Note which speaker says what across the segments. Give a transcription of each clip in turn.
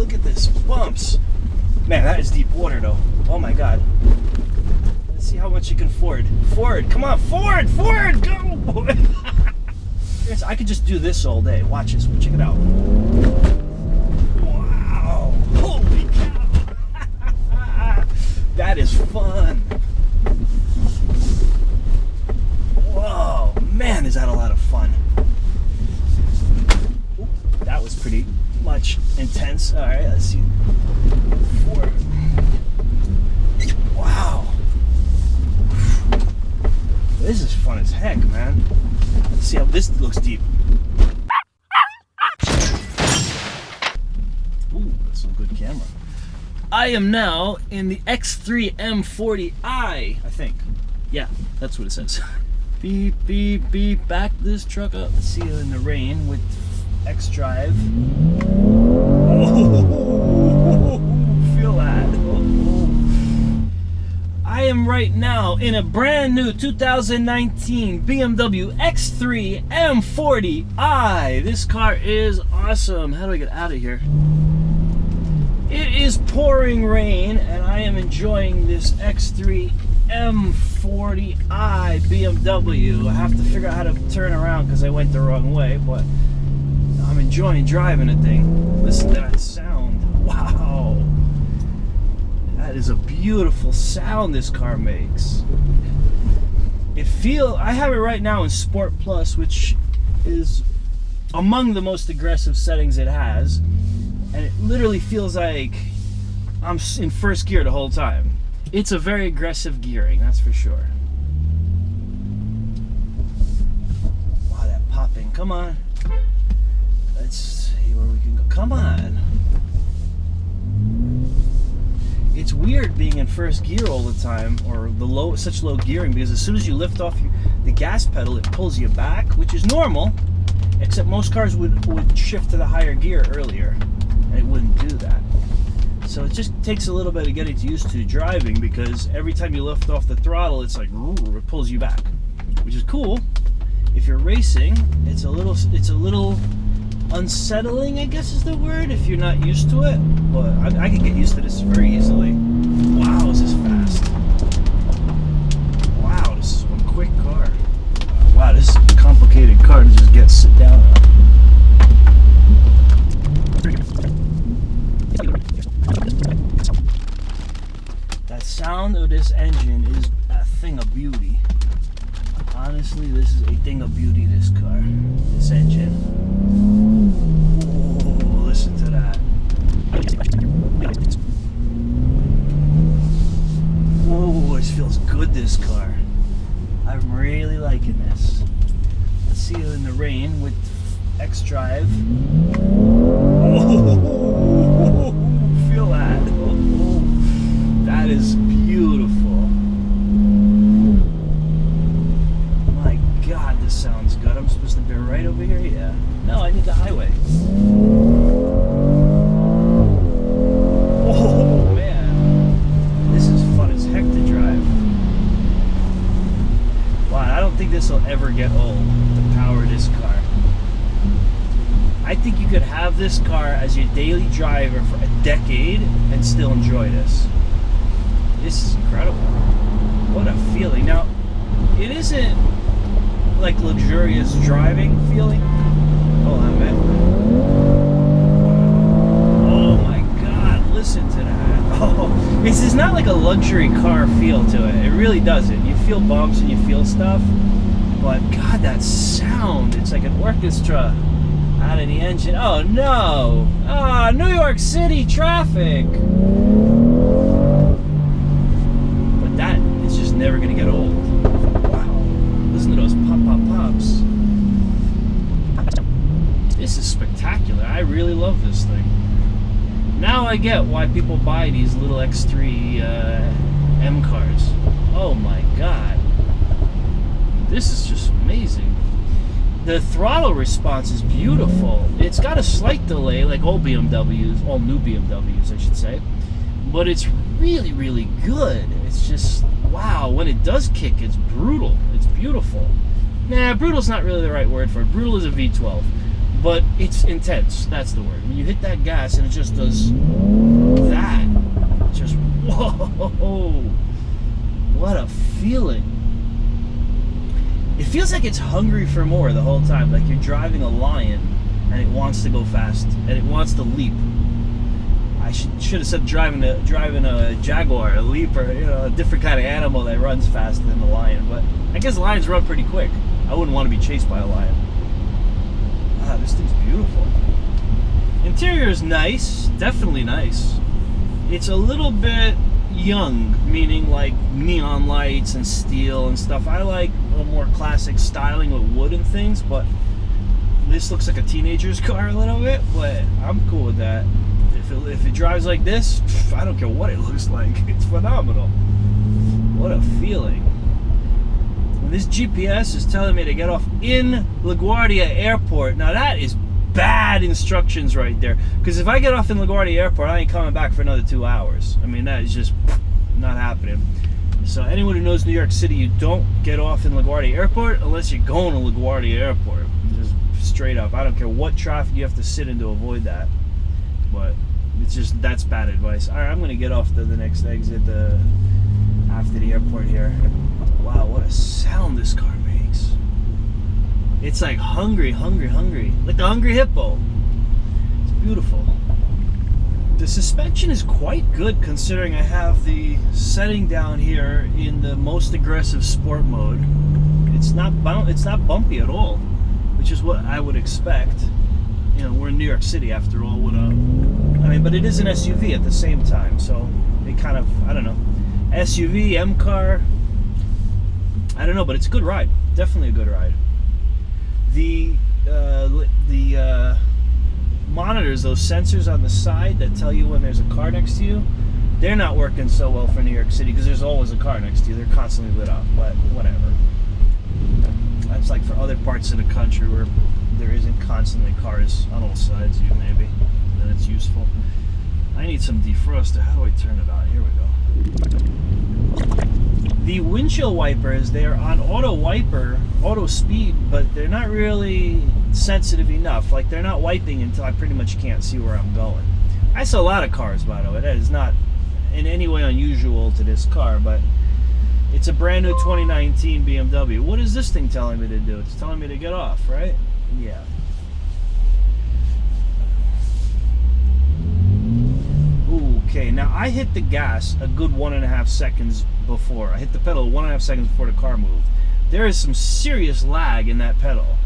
Speaker 1: look at this. Bumps. Man, that is deep water though. Oh my God. Let's see how much you can ford. Ford, come on, Ford, go, boy. I could just do this all day. Watch this, check it out. Wow, holy cow. That is fun. Whoa, man, is that a lot of fun. Ooh, that was pretty much intense. All right, let's see. Ford. Wow. This is fun as heck, man. Let's see how this looks deep. Ooh, that's a good camera. I am now in the X3 M40i, I think. Yeah, that's what it says. Beep, beep, beep. Back this truck up. Let's see you in the rain with X Drive. Oh, feel that. I am right now in a brand new 2019 BMW X3 M40i. This car is awesome. How do I get out of here? It is pouring rain and I am enjoying this X3 M40i BMW. I have to figure out how to turn around because I went the wrong way, but I'm enjoying driving the thing. Listen to that sound. Wow. That is a beautiful sound this car makes. I have it right now in Sport Plus, which is among the most aggressive settings it has, and it literally feels like I'm in first gear the whole time. It's a very aggressive gearing, that's for sure. Wow, that popping, come on. Let's see where we can go, come on. It's weird being in first gear all the time, or such low gearing, because as soon as you lift off the gas pedal, it pulls you back, which is normal, except most cars would shift to the higher gear earlier, and it wouldn't do that. So it just takes a little bit of getting used to driving, because every time you lift off the throttle, it's like, it pulls you back, which is cool. If you're racing, it's a little unsettling, I guess is the word, if you're not used to it. But I can get used to this very easily. Wow, is this fast. Wow, this is one quick car. Wow, this is a complicated car to just sit down on. That sound of this engine is a thing of beauty. Honestly, this is a thing of beauty, this car. This engine. Oh, listen to that. Oh, it feels good, this car. I'm really liking this. Let's see you in the rain with X Drive. Oh, feel that. Oh, that is beautiful. My God, this sounds good. I'm supposed to be right over here? Yeah. No, I need the highway. Oh, man. This is fun as heck to drive. Wow, I don't think this will ever get old, to power this car. I think you could have this car as your daily driver for a decade and still enjoy this. This is incredible. What a feeling. Now, it isn't like luxurious driving feeling. Hold on, man. Oh my God, listen to that. Oh, this is not like a luxury car feel to it. It really doesn't. You feel bumps and you feel stuff, but God, that sound, it's like an orchestra out of the engine. Oh no! Ah, New York City traffic! But that is just never gonna get old. Wow. Listen to those pops. This is spectacular. I really love this thing. Now I get why people buy these little X3 M cars. Oh my God. This is just amazing. The throttle response is beautiful. It's got a slight delay, like all BMWs, all new BMWs, I should say. But it's really, really good. It's just, wow, when it does kick, it's brutal. It's beautiful. Nah, brutal's not really the right word for it. Brutal is a V12. but it's intense. That's the word. When you hit that gas and it just does that, just whoa, what a feeling. It feels like it's hungry for more the whole time, like you're driving a lion and it wants to go fast and it wants to leap. I should have said driving a jaguar, a leaper, you know, a different kind of animal that runs faster than the lion. But I guess lions run pretty quick. I wouldn't want to be chased by a lion. Ah, this thing's beautiful. Interior is nice, definitely nice. It's a little bit young, meaning like neon lights and steel and stuff. I like a more classic styling with wood and things, but this looks like a teenager's car a little bit, but I'm cool with that. If it drives like this, I don't care what it looks like. It's phenomenal. What a feeling. When this GPS is telling me to get off in LaGuardia Airport, now that is bad instructions right there. Because if I get off in LaGuardia Airport, I ain't coming back for another 2 hours. I mean, that is just not happening. So anyone who knows New York City, you don't get off in LaGuardia Airport unless you're going to LaGuardia Airport. Just straight up. I don't care what traffic you have to sit in to avoid that. But it's just, that's bad advice. All right, I'm going to get off the next exit after the airport here. Wow, what a sound this car makes. It's like hungry, hungry, hungry. Like a hungry hippo. It's beautiful. The suspension is quite good considering I have the setting down here in the most aggressive sport mode. It's not bumpy at all, which is what I would expect. You know, we're in New York City after all. But it is an SUV at the same time, so it kind of, I don't know. SUV, M car, I don't know, but it's a good ride. Definitely a good ride. The monitors, those sensors on the side that tell you when there's a car next to you, they're not working so well for New York City because there's always a car next to you. They're constantly lit up, but whatever. That's like for other parts of the country where there isn't constantly cars on all sides of you, maybe. Then it's useful. I need some defroster. How do I turn it on? Here we go. The windshield wipers, they're on auto speed, but they're not really sensitive enough. Like, they're not wiping until I pretty much can't see where I'm going. I saw a lot of cars, by the way. That is not in any way unusual to this car, but it's a brand new 2019 BMW. What is this thing telling me to do? It's telling me to get off, right? Yeah. Okay, now I hit the gas a good 1.5 seconds before. I hit the pedal 1.5 seconds before the car moved. There is some serious lag in that pedal.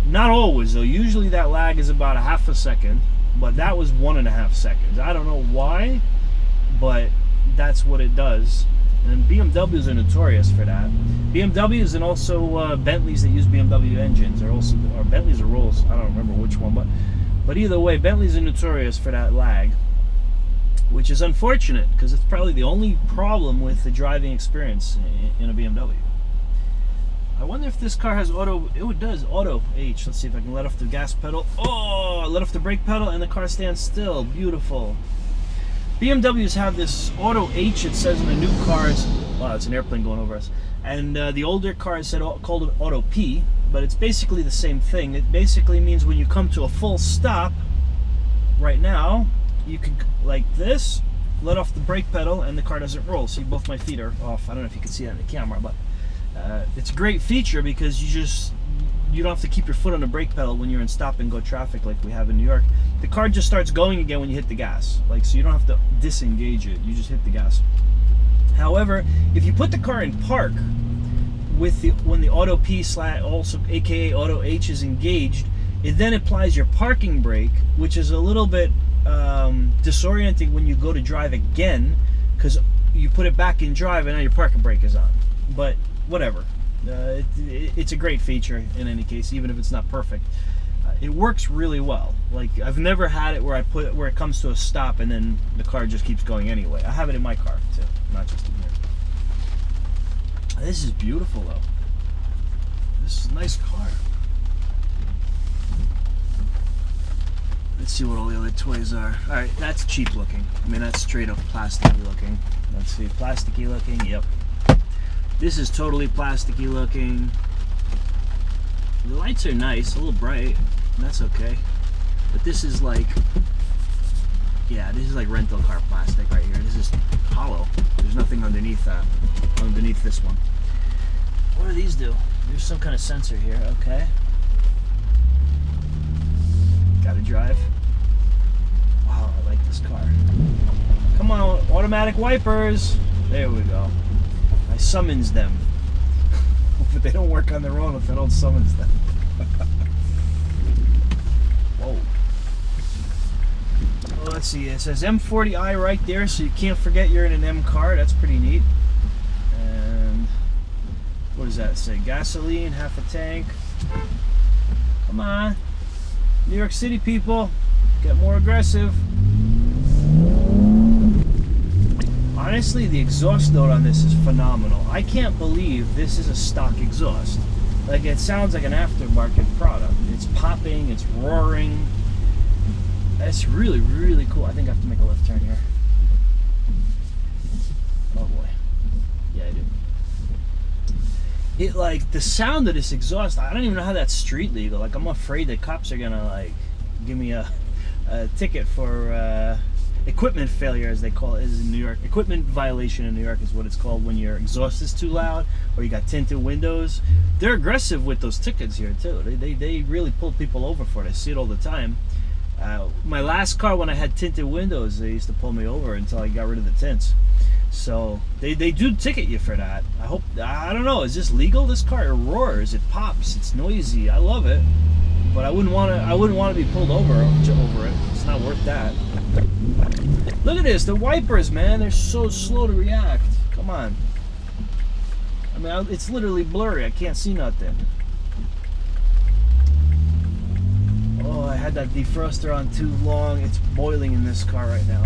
Speaker 1: Not always though. Usually that lag is about 1/2 second, but that was 1.5 seconds. I don't know why, but that's what it does. And BMWs are notorious for that. BMWs and also Bentleys that use BMW engines are also, or Bentleys or Rolls, I don't remember which one, but either way, Bentleys are notorious for that lag, which is unfortunate because it's probably the only problem with the driving experience in a BMW. I wonder if this car has auto. It does auto H. Let's see if I can let off the gas pedal. Oh, I let off the brake pedal and the car stands still. Beautiful. BMWs have this auto H, it says in the new cars. Wow, it's an airplane going over us. And the older cars called it auto P, but it's basically the same thing. It basically means when you come to a full stop, right now, you can, like this, let off the brake pedal and the car doesn't roll. See, both my feet are off. I don't know if you can see that in the camera, but it's a great feature because you don't have to keep your foot on the brake pedal when you're in stop and go traffic like we have in New York. The car just starts going again when you hit the gas. Like, so you don't have to disengage it. You just hit the gas. However, if you put the car in park with when the auto P / also aka auto H is engaged, it then applies your parking brake, which is a little bit disorienting when you go to drive again because you put it back in drive and now your parking brake is on. But whatever. It's a great feature in any case, even if it's not perfect. It works really well. Like, I've never had it where it comes to a stop and then the car just keeps going anyway. I have it in my car too, not just in here. This is beautiful though. This is a nice car. Let's see what all the other toys are. All right, that's cheap looking. I mean, that's straight up plasticky looking. Let's see, plasticky looking. Yep. This is totally plasticky looking. The lights are nice, a little bright. And that's okay. But this is like, yeah, this is like rental car plastic right here. This is hollow. There's nothing underneath that, underneath this one. What do these do? There's some kind of sensor here, okay. Gotta drive. Wow, I like this car. Come on, automatic wipers. There we go. I summons them. But they don't work on their own if I don't summons them. Whoa. Well, let's see, it says M40i right there, so you can't forget you're in an M car. That's pretty neat. And what does that say? Gasoline, half a tank. Come on. New York City people, get more aggressive. Honestly, the exhaust note on this is phenomenal. I can't believe this is a stock exhaust. Like, it sounds like an aftermarket product. It's popping, it's roaring. That's really, really cool. I think I have to make a left turn here. Oh boy. Yeah, I do. It, like, the sound of this exhaust, I don't even know how that's street legal. Like, I'm afraid that cops are gonna, like, give me a ticket for equipment failure, as they call it, is in New York. Equipment violation in New York is what it's called when your exhaust is too loud or you got tinted windows. They're aggressive with those tickets here too. They really pull people over for it. I see it all the time. My last car, when I had tinted windows, they used to pull me over until I got rid of the tints. So they do ticket you for that. I don't know, is this legal? This car, it roars, it pops, it's noisy. I love it, but I wouldn't want to be pulled over it. It's not worth that. Look at this, the wipers, man, they're so slow to react. Come on. I mean, it's literally blurry. I can't see nothing. Oh, I had that defroster on too long. It's boiling in this car right now.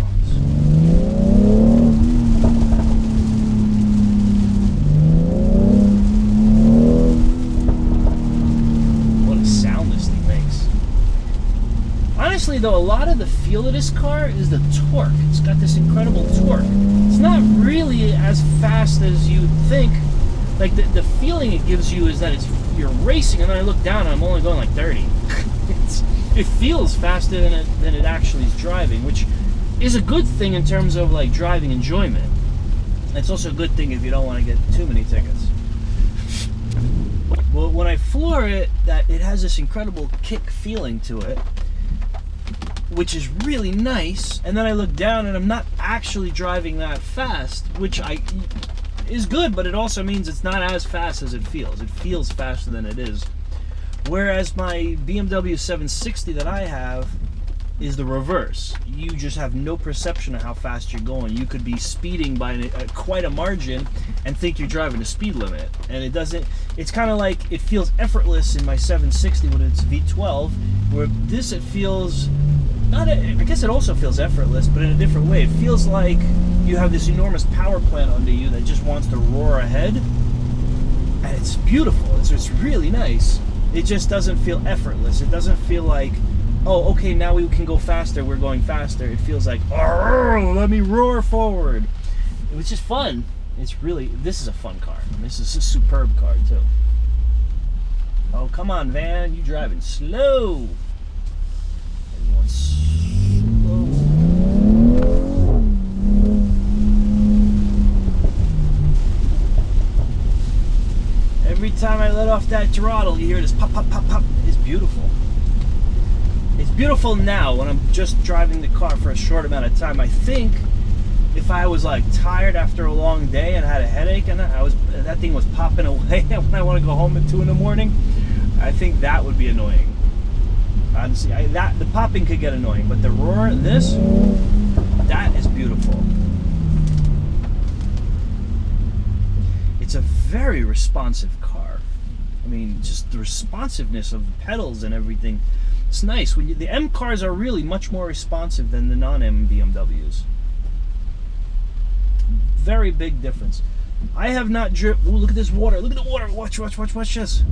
Speaker 1: What a sound this thing makes. Honestly, though, a lot of the feel of this car is the torque. It's got this incredible torque. It's not really as fast as you'd think. Like, the feeling it gives you is that you're racing, and then I look down and I'm only going like 30. It feels faster than it actually is driving, which is a good thing in terms of like driving enjoyment. It's also a good thing if you don't want to get too many tickets. Well, when I floor it, it has this incredible kick feeling to it, which is really nice. And then I look down and I'm not actually driving that fast, which is good, but it also means it's not as fast as it feels. It feels faster than it is. Whereas my BMW 760 that I have is the reverse. You just have no perception of how fast you're going. You could be speeding by quite a margin and think you're driving a speed limit. And it doesn't, it's kind of like, it feels effortless in my 760 when it's V12, where this, it feels, I guess it also feels effortless, but in a different way. It feels like you have this enormous power plant under you that just wants to roar ahead. And it's beautiful. It's really nice. It just doesn't feel effortless. It doesn't feel like, oh, okay, now we can go faster, we're going faster. It feels like, oh, let me roar forward. It was just fun. It's really, this is a fun car. I mean, this is a superb car, too. Oh, come on, van, you driving slow. Everyone's slow. Every time I let off that throttle, you hear this pop, pop, pop, pop. It's beautiful. It's beautiful now when I'm just driving the car for a short amount of time. I think if I was like tired after a long day and had a headache and that thing was popping away when I want to go home at 2 in the morning, I think that would be annoying. Honestly, the popping could get annoying, but the roar, that is beautiful. It's a very responsive car. I mean, just the responsiveness of the pedals and everything. It's nice. The M cars are really much more responsive than the non-M BMWs. Very big difference. I have not driven. Ooh, look at this water. Look at the water. Watch, watch, watch, watch this.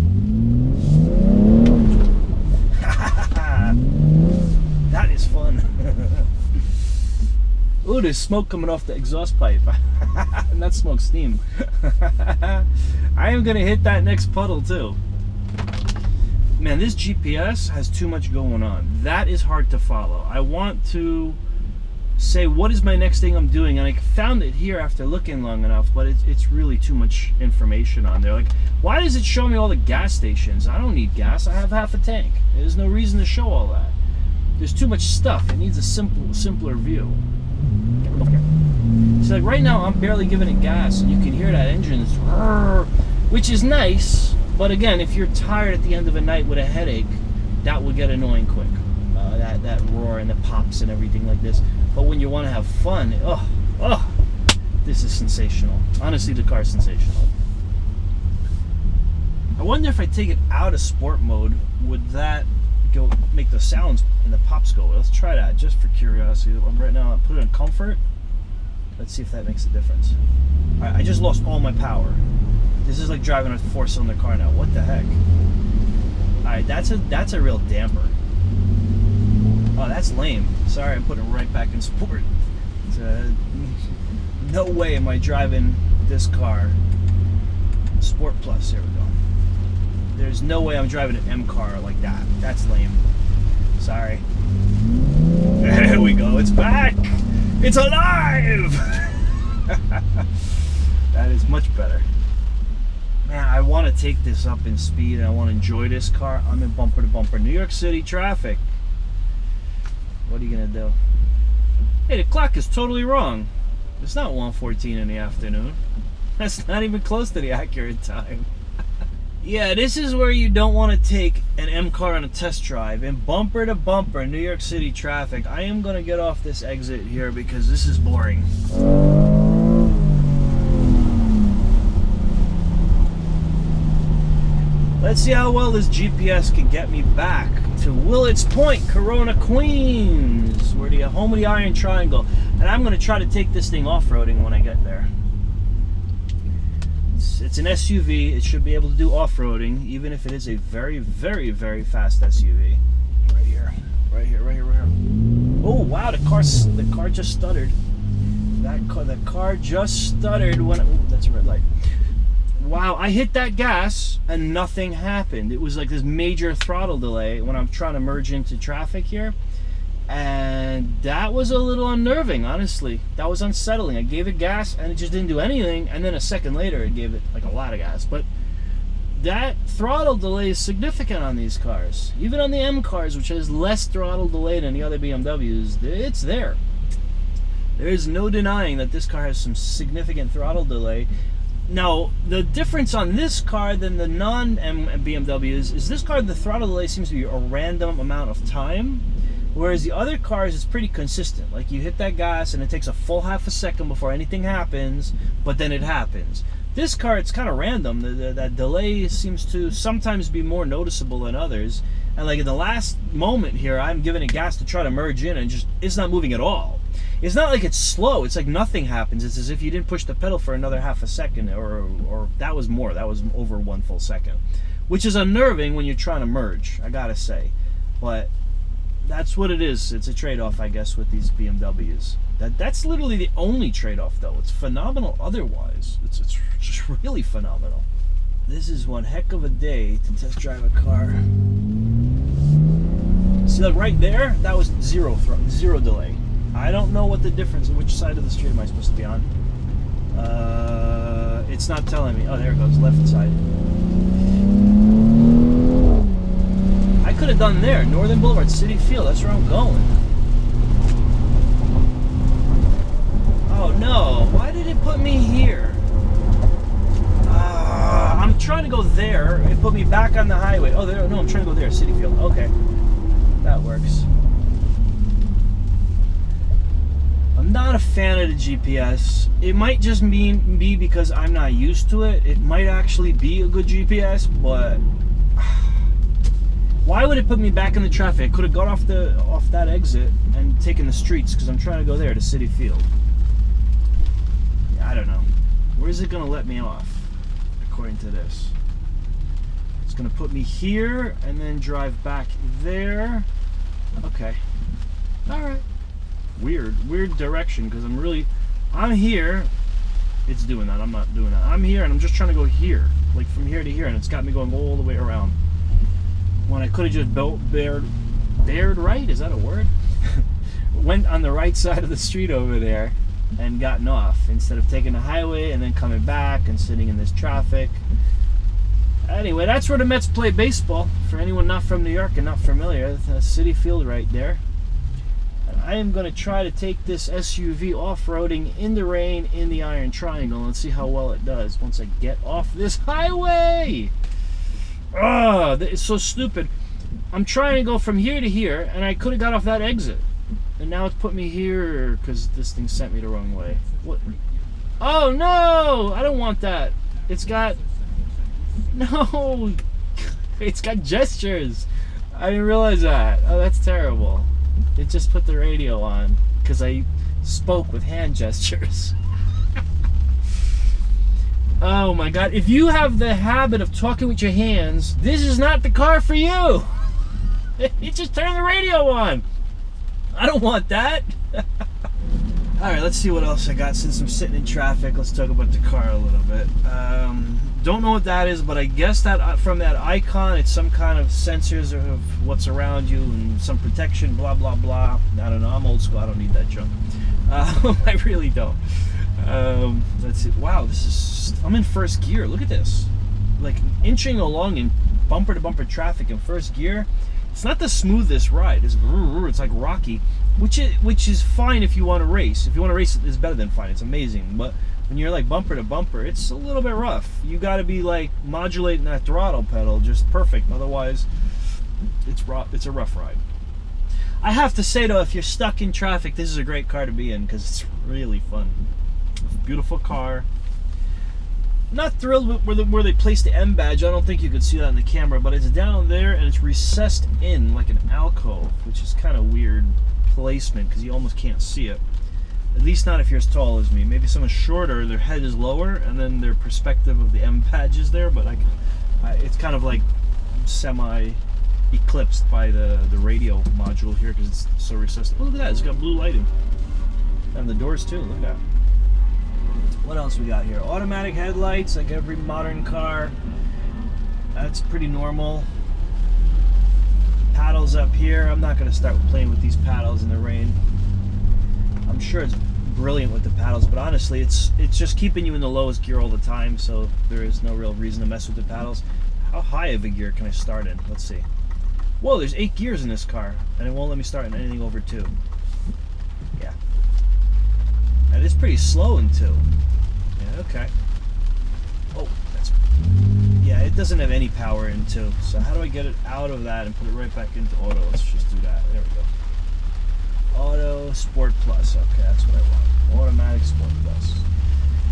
Speaker 1: That is fun. Ooh, there's smoke coming off the exhaust pipe. And that's smoke steam. I am gonna hit that next puddle too. man, this GPS has too much going on. That is hard to follow. I want to say what is my next thing I'm doing, and I found it here after looking long enough, but it's really too much information on there. Like, why does it show me all the gas stations? I don't need gas. I have half a tank. There's no reason to show all that. There's too much stuff. It needs a simpler view. So like right now, I'm barely giving it gas, and you can hear that engine, which is nice. But again, if you're tired at the end of a night with a headache, that will get annoying quick. That roar and the pops and everything like this. But when you want to have fun, this is sensational. Honestly, the car is sensational. I wonder if I take it out of sport mode, would that go make the sounds and the pops go? Let's try that just for curiosity. Right now, I'll put it in comfort. Let's see if that makes a difference. All right, I just lost all my power. This is like driving a 4-cylinder car now. What the heck? All right, that's a real damper. Oh, that's lame. Sorry, I'm putting it right back in sport. No way am I driving this car. Sport Plus, here we go. There's no way I'm driving an M car like that. That's lame. Sorry. There we go, it's back! It's alive! That is much better. Man, I want to take this up in speed and I want to enjoy this car. I'm in bumper to bumper New York City traffic. What are you gonna do? Hey, the clock is totally wrong. It's not 1:14 in the afternoon. That's not even close to the accurate time. Yeah, this is where you don't want to take an M car on a test drive. In bumper to bumper New York City traffic, I am gonna get off this exit here because this is boring. Let's see how well this GPS can get me back to Willets Point, Corona, Queens, where the home of the Iron Triangle. And I'm going to try to take this thing off-roading when I get there. It's an SUV. It should be able to do off-roading, even if it is a very, very, very fast SUV. Right here, right here, right here, right here. Oh wow, the car just stuttered. The car just stuttered when. Oh, that's a red light. Wow, I hit that gas and nothing happened. It was like this major throttle delay when I'm trying to merge into traffic here. And that was a little unnerving, honestly. That was unsettling. I gave it gas and it just didn't do anything. And then a second later, it gave it like a lot of gas. But that throttle delay is significant on these cars. Even on the M cars, which has less throttle delay than the other BMWs, it's there. There is no denying that this car has some significant throttle delay. Now, the difference on this car than the non-M BMWs is this car, the throttle delay seems to be a random amount of time, whereas the other cars is pretty consistent. Like you hit that gas and it takes a full half a second before anything happens, but then it happens. This car, it's kind of random. That delay seems to sometimes be more noticeable than others. And like in the last moment here, I'm giving it gas to try to merge in and just, it's not moving at all. It's not like it's slow. It's like nothing happens. It's as if you didn't push the pedal for another half a second, or that was more. That was over 1 full second, which is unnerving when you're trying to merge, I gotta say. But that's what it is. It's a trade-off, I guess, with these BMWs. That's literally the only trade-off, though. It's phenomenal otherwise. It's just really phenomenal. This is one heck of a day to test drive a car. See, like right there, that was zero delay. I don't know what the difference is. Which side of the street am I supposed to be on? It's not telling me. Oh, there it goes, left side. I could have done there, Northern Boulevard, Citi Field. That's where I'm going. Oh no! Why did it put me here? I'm trying to go there. It put me back on the highway. Oh, there. No, I'm trying to go there, Citi Field. Okay, that works. I'm not a fan of the GPS. It might just be because I'm not used to it. It might actually be a good GPS, but why would it put me back in the traffic? I could have got off that exit and taken the streets because I'm trying to go there to Citi Field. I don't know. Where is it going to let me off? According to this, it's going to put me here and then drive back there. Okay. All right. Weird direction because I'm here. It's doing that. I'm not doing that. I'm here and I'm just trying to go here, like from here to here, and it's got me going all the way around. when I could have just bared right, is that a word? Went on the right side of the street over there and gotten off instead of taking the highway and then coming back and sitting in this traffic. Anyway, that's where the Mets play baseball. For anyone not from New York and not familiar, that's Citi Field right there. And I am going to try to take this SUV off-roading in the rain in the Iron Triangle and see how well it does once I get off this highway. Oh, it's so stupid. I'm trying to go from here to here, and I could have got off that exit. And now it's put me here because this thing sent me the wrong way. What? Oh, no! I don't want that. It's got... No! It's got gestures. I didn't realize that. Oh, that's terrible. It just put the radio on because I spoke with hand gestures. Oh my God. If you have the habit of talking with your hands, this is not the car for you. You just turn the radio on. I don't want that. Alright, let's see what else I got since I'm sitting in traffic. Let's talk about the car a little bit. Don't know what that is, but I guess that from that icon, it's some kind of sensors of what's around you and some protection, blah, blah, blah. I don't know. I'm old school. I don't need that junk. I really don't. Let's see. Wow, this is... I'm in first gear. Look at this. Like, inching along in bumper-to-bumper traffic in first gear. It's not the smoothest ride. It's like rocky, which is fine if you want to race. If you want to race, it's better than fine. It's amazing. But when you're like bumper to bumper, it's a little bit rough. You got to be like modulating that throttle pedal just perfect. Otherwise, it's a rough ride. I have to say though, if you're stuck in traffic, this is a great car to be in because it's really fun. It's a beautiful car. Not thrilled with where they placed the M badge. I don't think you could see that in the camera, but it's down there and it's recessed in like an alcove, which is kind of weird placement because you almost can't see it. At least not if you're as tall as me. Maybe someone shorter, their head is lower, and then their perspective of the M badge is there. But it's kind of like semi-eclipsed by the radio module here because it's so recessed. Oh, look at that! It's got blue lighting, and the doors too. Look at that. What else we got here? Automatic headlights, like every modern car. That's pretty normal. Paddles up here. I'm not going to start playing with these paddles in the rain. I'm sure it's brilliant with the paddles, but honestly, it's just keeping you in the lowest gear all the time, so there is no real reason to mess with the paddles. How high of a gear can I start in? Let's see. Whoa, there's 8 gears in this car, and it won't let me start in anything over 2. Yeah. And it's pretty slow in 2. Yeah, okay. Oh, that's... Yeah, it doesn't have any power in 2. So how do I get it out of that and put it right back into auto? Let's just do that. There we go. Auto, Sport Plus. Okay, that's what I want. Automatic Sport Plus.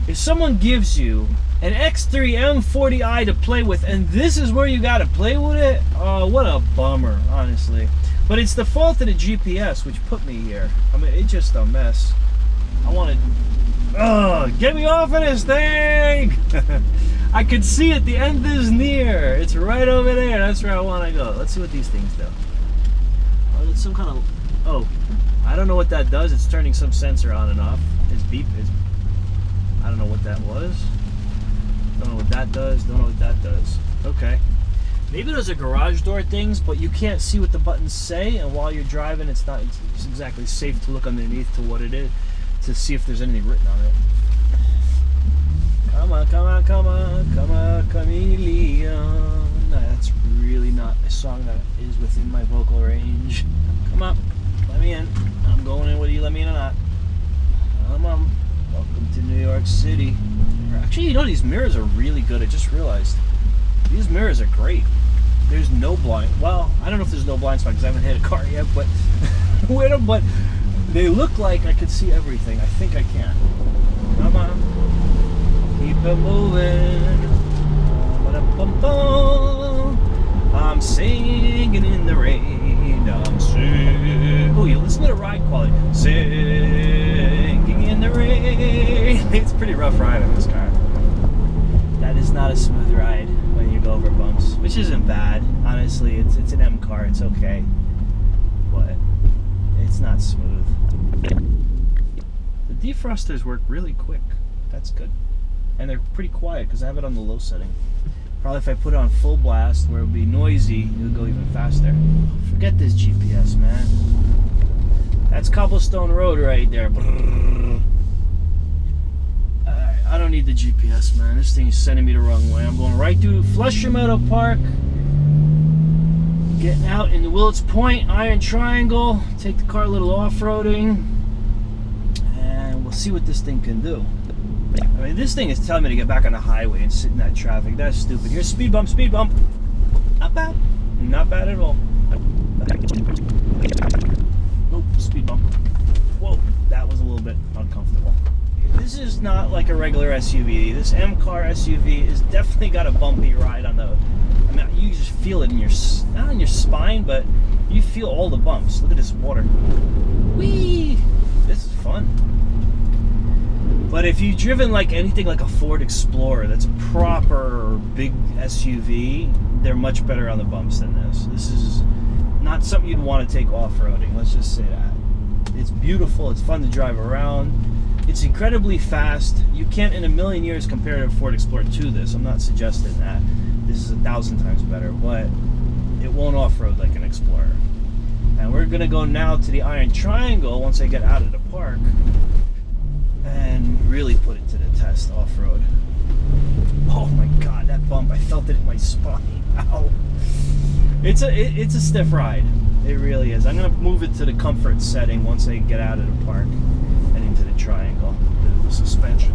Speaker 1: If someone gives you an X3 M40i to play with, and this is where you got to play with it, oh, what a bummer, honestly. But it's the fault of the GPS, which put me here. I mean, it's just a mess. I wanted... get me off of this thing! I could see it. The end is near. It's right over there. That's where I want to go. Let's see what these things do. Oh, it's some kind of... Oh, I don't know what that does. It's turning some sensor on and off. It's beep. I don't know what that was. Don't know what that does. Don't know what that does. Okay. Maybe those are garage door things, but you can't see what the buttons say, and while you're driving, it's exactly safe to look underneath to what it is to see if there's anything written on it. Come on, come on, come on, come on, chameleon. That's really not a song that is within my vocal range. Come on, let me in. I'm going in whether you let me in or not. Come on. Welcome to New York City. Actually, you know, these mirrors are really good. I just realized. These mirrors are great. There's no blind... Well, I don't know if there's no blind spot because I haven't hit a car yet, but... but they look like I could see everything. I think I can. Come on. Keep it moving. I'm singing in the rain. I'm singing... Oh, you listen to the ride quality. Singing in the rain. It's a pretty rough ride on this car. That is not a smooth ride when you go over bumps, which isn't bad. Honestly, it's an M car. It's okay, but it's not smooth. The defrosters work really quick. That's good, and they're pretty quiet because I have it on the low setting. Probably if I put it on full blast where it would be noisy, it would go even faster. Forget this GPS, man. That's cobblestone road right there. Alright, I don't need the GPS, man. This thing is sending me the wrong way. I'm going right through Flushing Meadow Park. Getting out in the Willets Point, Iron Triangle. Take the car a little off-roading. And we'll see what this thing can do. I mean, this thing is telling me to get back on the highway and sit in that traffic. That's stupid. Here's speed bump, speed bump. Not bad. Not bad at all. Nope, speed bump. Whoa, that was a little bit uncomfortable. This is not like a regular SUV. This M-car SUV has definitely got a bumpy ride on the... I mean, you just feel it in your... not in your spine, but you feel all the bumps. Look at this water. Whee! This is fun. But if you've driven like anything like a Ford Explorer, that's a proper big SUV, they're much better on the bumps than this. This is not something you'd want to take off-roading, let's just say that. It's beautiful, it's fun to drive around, it's incredibly fast. You can't in a million years compare to a Ford Explorer to this. I'm not suggesting that. This is 1,000 times better, but it won't off-road like an Explorer. And we're gonna go now to the Iron Triangle once I get out of the park and really put it to the test off-road. Oh my god, that bump, I felt it in my spine. Ow. It's a stiff ride. It really is. I'm gonna move it to the comfort setting once I get out of the park and into the triangle, the suspension.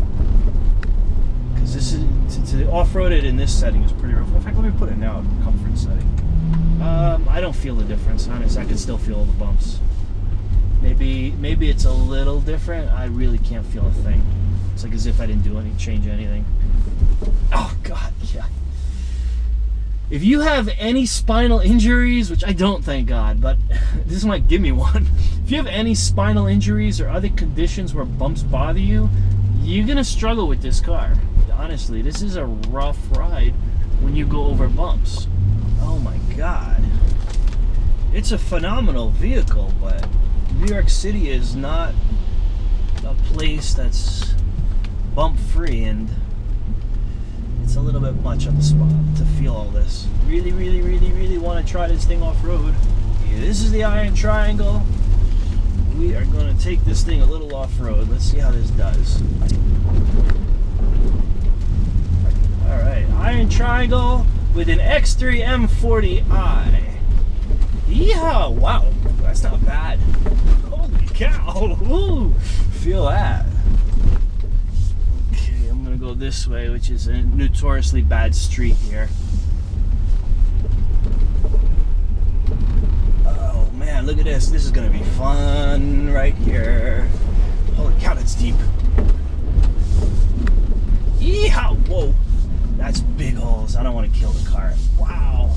Speaker 1: Because this is to off-road it in this setting is pretty rough. In fact, let me put it now in comfort setting. I don't feel the difference, honestly. I can still feel all the bumps. Maybe it's a little different. I really can't feel a thing. It's like as if I didn't change anything. Oh god, yeah. If you have any spinal injuries, which I don't, thank God, but this might give me one. If you have any spinal injuries or other conditions where bumps bother you, you're gonna struggle with this car. Honestly, this is a rough ride when you go over bumps. Oh my god. It's a phenomenal vehicle, but New York City is not a place that's bump-free, and it's a little bit much on the spot to feel all this. Really, really, really, really want to try this thing off-road. Yeah, this is the Iron Triangle. We are going to take this thing a little off-road. Let's see how this does. Alright, Iron Triangle with an X3 M40i. Yeehaw! Wow, that's not bad. Holy cow! Ooh, feel that. Okay, I'm gonna go this way, which is a notoriously bad street here. Oh man, look at this. This is gonna be fun right here. Holy cow, that's deep. Yeehaw! Whoa, that's big holes. I don't want to kill the car. Wow.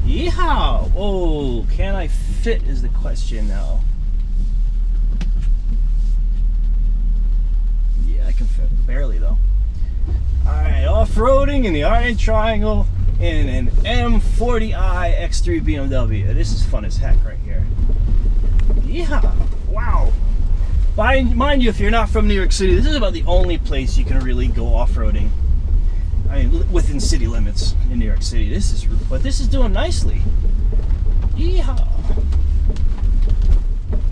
Speaker 1: Yeehaw! Oh, can I fit is the question now. Yeah, I can fit. Barely though. Alright, off-roading in the Iron Triangle in an M40i X3 BMW. This is fun as heck right here. Yeehaw! Wow! Mind you, if you're not from New York City, this is about the only place you can really go off-roading. I mean, within city limits in New York City. But this is doing nicely. Yeehaw!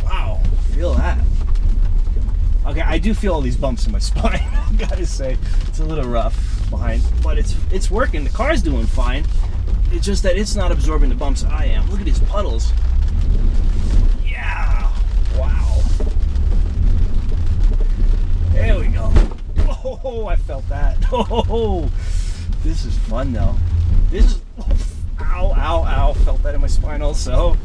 Speaker 1: Wow, feel that. Okay, I do feel all these bumps in my spine. I gotta say, it's a little rough behind, but it's working. The car's doing fine. It's just that it's not absorbing the bumps I am. Look at these puddles. Yeah! Wow. There we go. Oh, I felt that. Oh, this is fun though. This is, ow, ow, ow. Felt that in my spine also.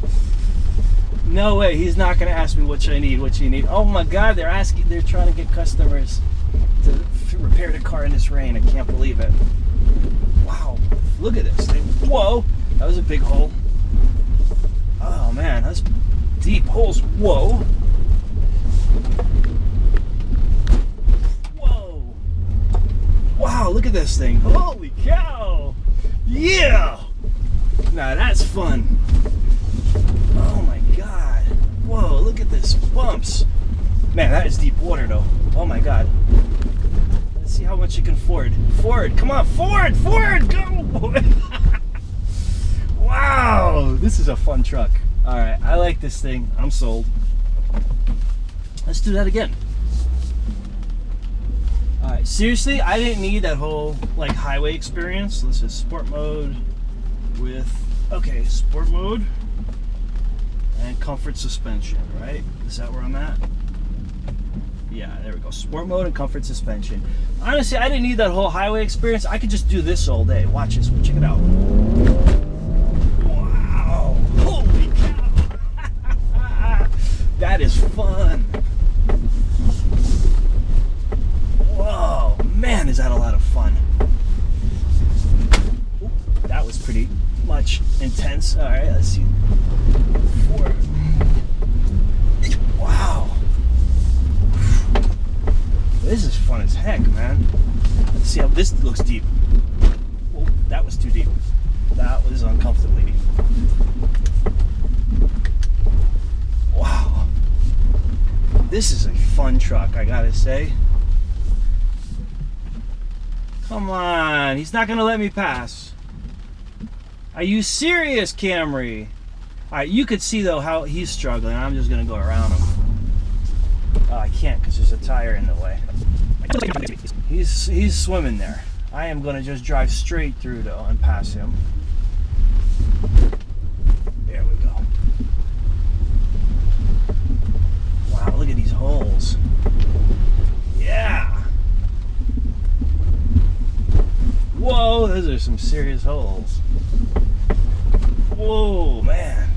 Speaker 1: No way, he's not gonna ask me what you need. Oh my god, they're trying to get customers to repair the car in this rain. I can't believe it. Wow, look at this thing. Whoa, that was a big hole. Oh man, that's deep holes. Whoa. Wow, look at this thing. Holy cow! Yeah! Now that's fun. Oh my god. Whoa, look at this. Bumps. Man, that is deep water though. Oh my god. Let's Let's see how much you can Ford. Ford, come on, Ford, go, boy. Wow, this is a fun truck. All right, I like this thing. I'm sold. Let's do that again. All right, seriously, I didn't need that whole like highway experience. This is sport mode with, okay, sport mode and comfort suspension, right? Is that where I'm at? Yeah, there we go. Sport mode and comfort suspension. Honestly, I didn't need that whole highway experience. I could just do this all day. Watch this, check it out. Wow, holy cow. That is fun. Whoa, man, is that a lot of fun. Ooh, that was pretty much intense. All right, let's see. Wow. This is fun as heck, man. Let's see how this looks deep. Whoa, that was too deep. That was uncomfortably deep. Wow. This is a fun truck, I gotta say. Come on, he's not gonna let me pass. Are you serious, Camry? Alright, you could see though how he's struggling. I'm just gonna go around him. Oh, I can't because there's a tire in the way. He's swimming there. I am gonna just drive straight through though and pass him. There we go. Wow, look at these holes. Yeah. Whoa, those are some serious holes. Whoa, man.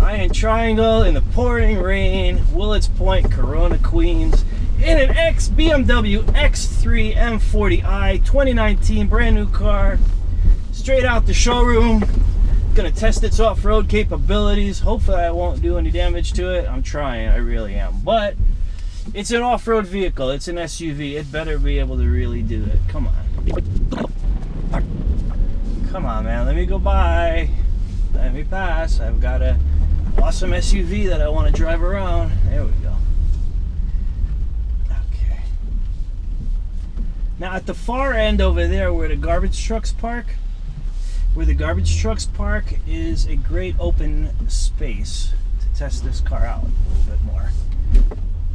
Speaker 1: Iron Triangle in the pouring rain, Willets Point, Corona, Queens, in an BMW X3 M40i 2019 brand new car, straight out the showroom. Gonna test its off-road capabilities. Hopefully I won't do any damage to it. I'm trying, I really am. But it's an off-road vehicle, it's an SUV. It better be able to really do it. Come on. Come on, man, let me go by. Let me pass. I've got a awesome SUV that I want to drive around. There we go. Okay. Now at the far end over there where the garbage trucks park, is a great open space to test this car out a little bit more.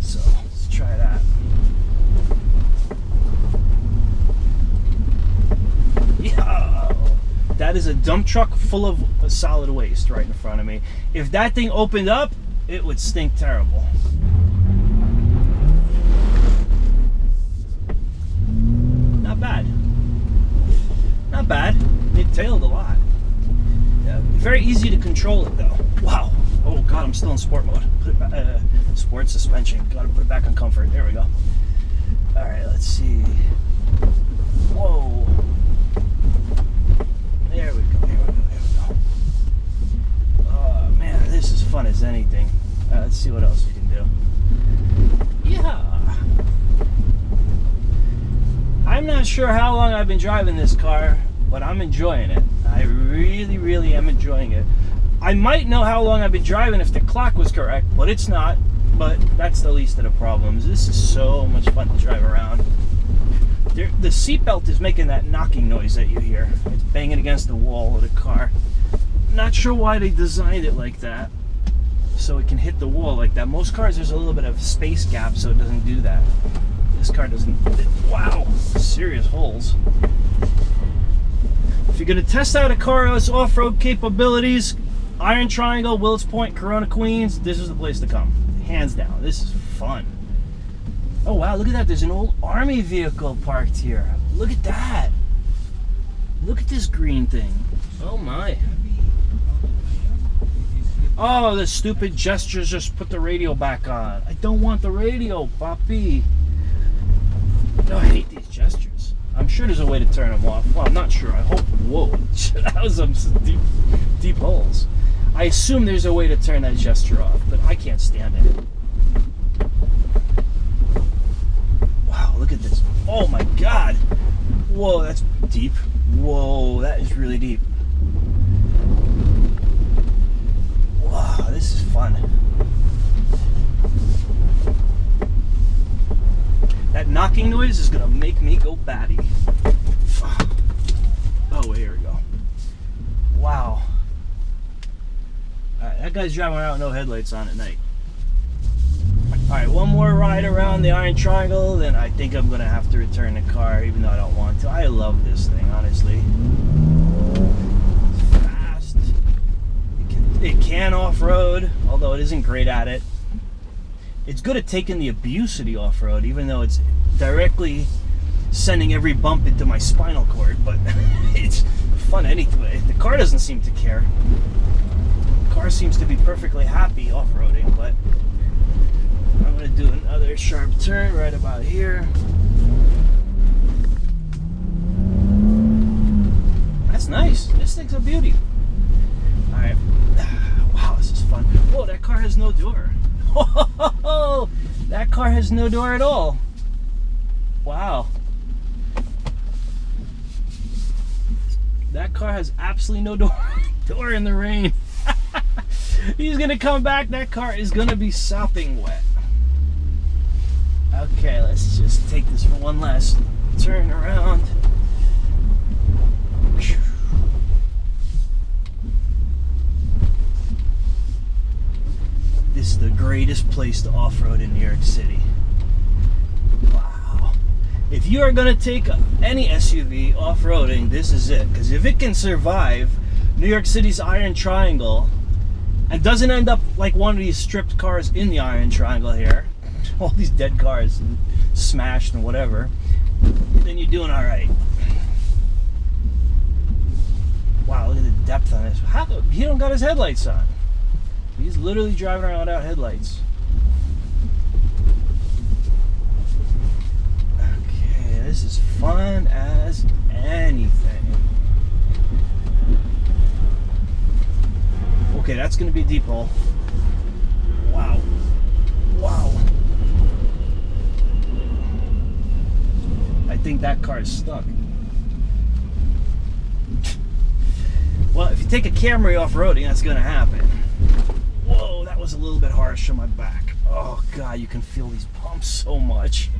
Speaker 1: So let's try that. Yeah. That is a dump truck full of solid waste right in front of me. If that thing opened up, it would stink terrible. Not bad. Not bad. It tailed a lot. Yeah, very easy to control it though. Wow. Oh God, I'm still in sport mode. Put it back, sport suspension. Gotta put it back on comfort. There we go. All right, let's see. Whoa. There we go, there we go, there we go. Oh man, this is fun as anything. Let's see what else we can do. Yeah. I'm not sure how long I've been driving this car, but I'm enjoying it. I really, really am enjoying it. I might know how long I've been driving if the clock was correct, but it's not. But that's the least of the problems. This is so much fun to drive around. The seatbelt is making that knocking noise that you hear. It's banging against the wall of the car. Not sure why they designed it like that, so it can hit the wall like that. Most cars, there's a little bit of space gap, so it doesn't do that. This car doesn't. Wow, serious holes. If you're gonna test out a car's off-road capabilities, Iron Triangle, Willets Point, Corona, Queens, this is the place to come. Hands down, this is fun. Oh wow, look at that, there's an old army vehicle parked here. Look at that. Look at this green thing. Oh my. Oh, the stupid gestures just put the radio back on. I don't want the radio, Papi. No, I hate these gestures. I'm sure there's a way to turn them off. Well, I'm not sure, I hope. Whoa, that was some deep holes. I assume there's a way to turn that gesture off, but I can't stand it. Wow, look at this. Oh my God. Whoa, that's deep. Whoa, that is really deep. Wow, this is fun. That knocking noise is gonna make me go batty. Oh, here we go. Wow. Alright, that guy's driving around with no headlights on at night. Alright, one more ride around the Iron Triangle, then I think I'm gonna have to return the car, even though I don't want to. I love this thing, honestly. It's fast. It can off-road, although it isn't great at it. It's good at taking the abuse of the off-road, even though it's directly sending every bump into my spinal cord, but it's fun anyway. The car doesn't seem to care. The car seems to be perfectly happy off-roading, but I'm going to do another sharp turn right about here. That's nice. This thing's a beauty. Alright. Wow, this is fun. Whoa, that car has no door. Oh, that car has no door at all. Wow. That car has absolutely no door in the rain. He's gonna come back. That car is gonna be sopping wet. Okay, let's just take this for one last turn around. This is the greatest place to off-road in New York City. Wow. If you are going to take any SUV off-roading, this is it. Because if it can survive New York City's Iron Triangle and doesn't end up like one of these stripped cars in the Iron Triangle here, all these dead cars and smashed and whatever, then you're doing all right. Wow, look at the depth on this. How, he don't got his headlights on. He's literally driving around without headlights. Okay, this is fun as anything. Okay, that's going to be a deep hole. Wow. Wow. I think that car is stuck. Well, if you take a Camry off-roading, that's going to happen. Whoa, that was a little bit harsh on my back. Oh God, you can feel these bumps so much.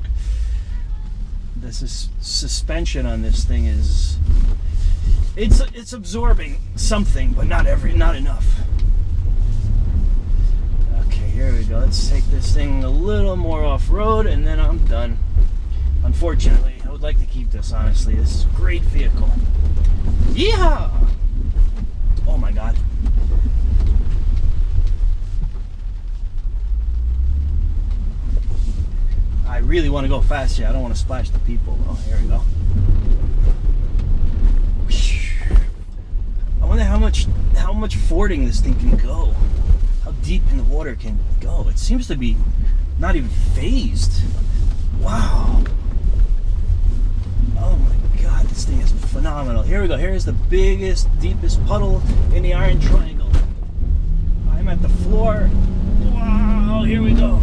Speaker 1: This is suspension on this thing is it's absorbing something, but not enough. Okay, here we go. Let's take this thing a little more off-road and then I'm done. Unfortunately, I would like to keep this, honestly. This is a great vehicle. Yeehaw! Oh my God. I really want to go fast here. I don't want to splash the people. Oh, here we go. I wonder how much fording this thing can go. How deep in the water can it go? It seems to be not even phased. Wow. Oh my God, this thing is phenomenal. Here we go. Here's the biggest, deepest puddle in the Iron Triangle. I'm at the floor. Wow, here we go.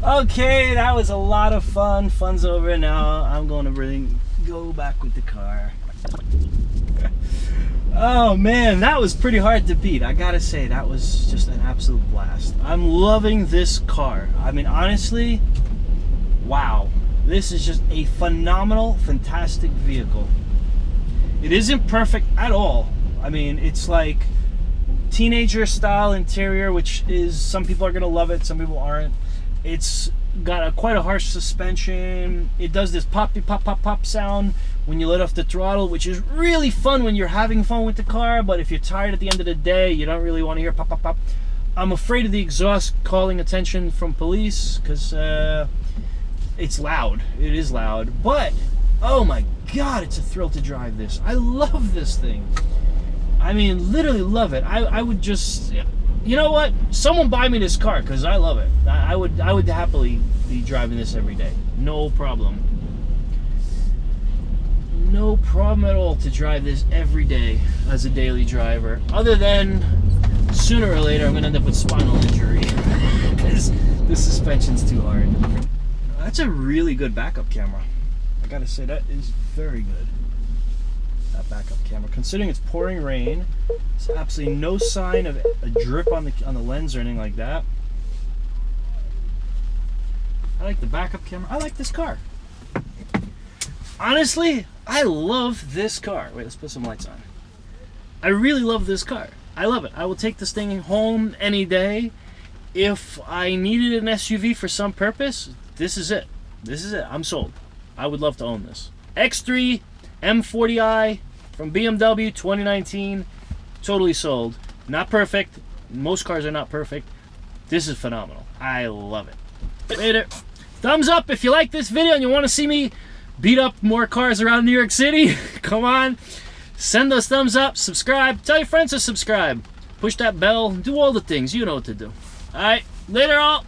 Speaker 1: Okay, that was a lot of fun. Fun's over now. I'm going to really go back with the car. Oh man, that was pretty hard to beat. I gotta say, that was just an absolute blast. I'm loving this car. I mean, honestly, wow. This is just a phenomenal, fantastic vehicle. It isn't perfect at all. I mean, it's like teenager style interior, which is, some people are gonna love it, some people aren't. It's got quite a harsh suspension. It does this poppy pop pop pop sound when you let off the throttle, which is really fun when you're having fun with the car, but if you're tired at the end of the day, you don't really want to hear pop pop pop. I'm afraid of the exhaust calling attention from police because it's loud. It is loud, but oh my God, it's a thrill to drive this. I love this thing. I mean, literally love it. I would just, you know what? Someone buy me this car because I love it. I would happily be driving this every day. No problem. No problem at all to drive this every day as a daily driver. Other than sooner or later I'm going to end up with spinal injury because the suspension's too hard. That's a really good backup camera. I gotta say, that is very good. That backup camera, considering it's pouring rain, there's absolutely no sign of a drip on the lens or anything like that. I like the backup camera. I like this car. Honestly, I love this car. Wait, let's put some lights on. I really love this car. I love it. I will take this thing home any day. If I needed an SUV for some purpose, this is it. This is it. I'm sold. I would love to own this. X3 M40i from BMW 2019. Totally sold. Not perfect. Most cars are not perfect. This is phenomenal. I love it. Later. Thumbs up if you like this video and you want to see me beat up more cars around New York City. Come on. Send those thumbs up. Subscribe. Tell your friends to subscribe. Push that bell. Do all the things. You know what to do. Alright. Later all.